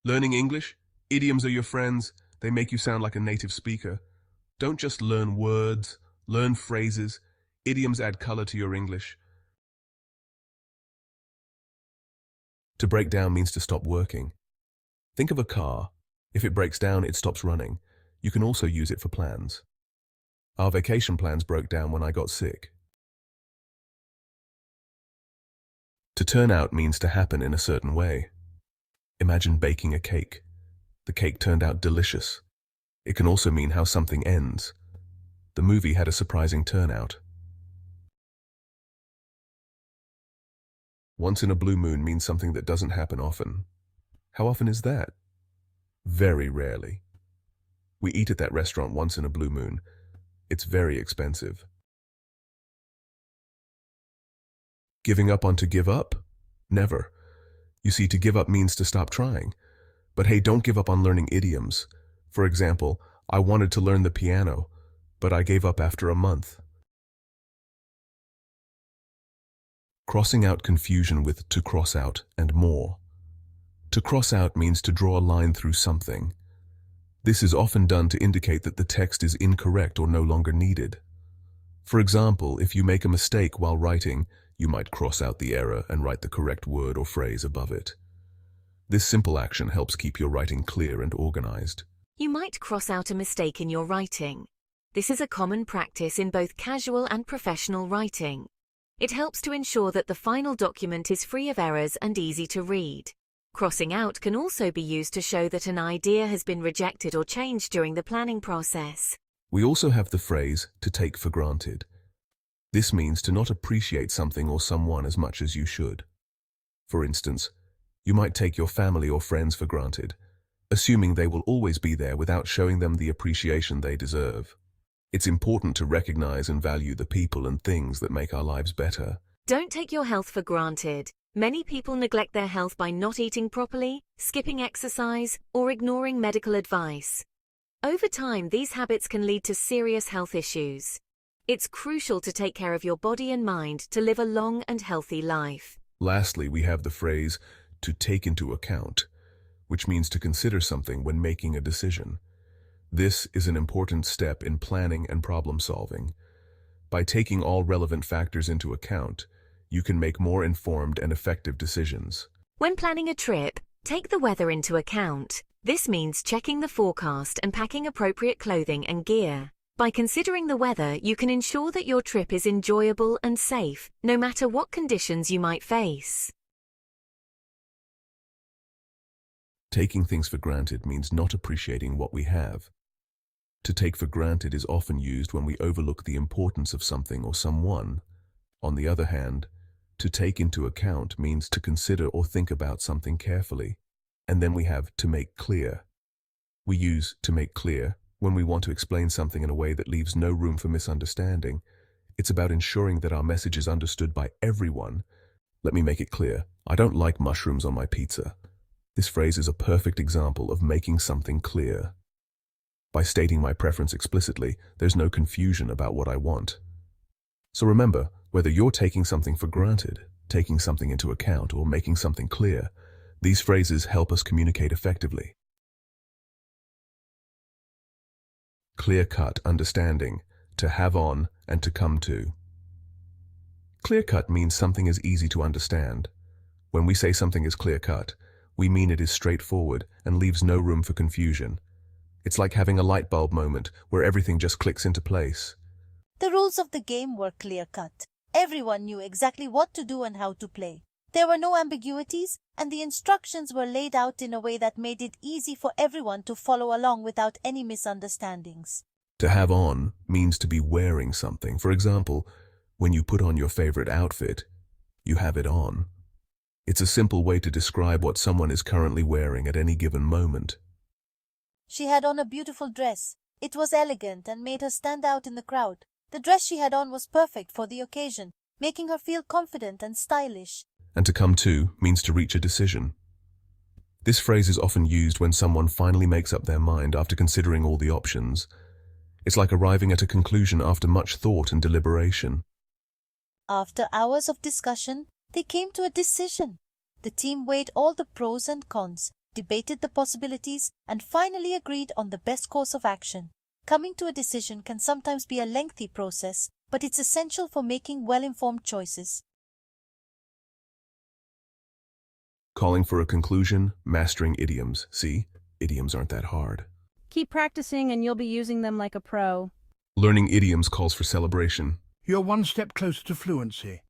Learning English? Idioms are your friends. They make you sound like a native speaker. Don't just learn words, learn phrases. Idioms add color to your English. To break down means to stop working. Think of a car. If it breaks down, it stops running. You can also use it for plans. Our vacation plans broke down when I got sick. To turn out means to happen in a certain way. Imagine baking a cake. The cake turned out delicious. It can also mean how something ends. The movie had a surprising turnout. Once in a blue moon means something that doesn't happen often. How often is that? Very rarely. We eat at that restaurant once in a blue moon. It's very expensive. Giving up on to give up? Never. You see, to give up means to stop trying. But hey, don't give up on learning idioms. For example, I wanted to learn the piano, but I gave up after a month. Crossing out confusion with to cross out and more. To cross out means to draw a line through something. This is often done to indicate that the text is incorrect or no longer needed. For example, if you make a mistake while writing, you might cross out the error and write the correct word or phrase above it. This simple action helps keep your writing clear and organized. You might cross out a mistake in your writing. This is a common practice in both casual and professional writing. It helps to ensure that the final document is free of errors and easy to read. Crossing out can also be used to show that an idea has been rejected or changed during the planning process. We also have the phrase, to take for granted. This means to not appreciate something or someone as much as you should. For instance, you might take your family or friends for granted, assuming they will always be there without showing them the appreciation they deserve. It's important to recognize and value the people and things that make our lives better. Don't take your health for granted. Many people neglect their health by not eating properly, skipping exercise, or ignoring medical advice. Over time, these habits can lead to serious health issues. It's crucial to take care of your body and mind to live a long and healthy life. Lastly, we have the phrase, to take into account, which means to consider something when making a decision. This is an important step in planning and problem solving. By taking all relevant factors into account, you can make more informed and effective decisions. When planning a trip, take the weather into account. This means checking the forecast and packing appropriate clothing and gear. By considering the weather, you can ensure that your trip is enjoyable and safe, no matter what conditions you might face. Taking things for granted means not appreciating what we have. To take for granted is often used when we overlook the importance of something or someone. On the other hand, to take into account means to consider or think about something carefully. And then we have to make clear. We use to make clear when we want to explain something in a way that leaves no room for misunderstanding. It's about ensuring that our message is understood by everyone. Let me make it clear. I don't like mushrooms on my pizza. This phrase is a perfect example of making something clear. By stating my preference explicitly, there's no confusion about what I want. So remember, whether you're taking something for granted, taking something into account, or making something clear, these phrases help us communicate effectively. Clear-cut understanding, to have on and to come to. Clear-cut means something is easy to understand. When we say something is clear-cut, we mean it is straightforward and leaves no room for confusion. It's like having a light bulb moment where everything just clicks into place. The rules of the game were clear-cut. Everyone knew exactly what to do and how to play. There were no ambiguities, and the instructions were laid out in a way that made it easy for everyone to follow along without any misunderstandings. To have on means to be wearing something. For example, when you put on your favorite outfit, you have it on. It's a simple way to describe what someone is currently wearing at any given moment. She had on a beautiful dress. It was elegant and made her stand out in the crowd. The dress she had on was perfect for the occasion, making her feel confident and stylish. And to come to means to reach a decision. This phrase is often used when someone finally makes up their mind after considering all the options. It's like arriving at a conclusion after much thought and deliberation. After hours of discussion, they came to a decision. The team weighed all the pros and cons, debated the possibilities, and finally agreed on the best course of action. Coming to a decision can sometimes be a lengthy process, but it's essential for making well-informed choices. Calling for a conclusion, mastering idioms. See, idioms aren't that hard. Keep practicing and you'll be using them like a pro. Learning idioms calls for celebration. You're one step closer to fluency.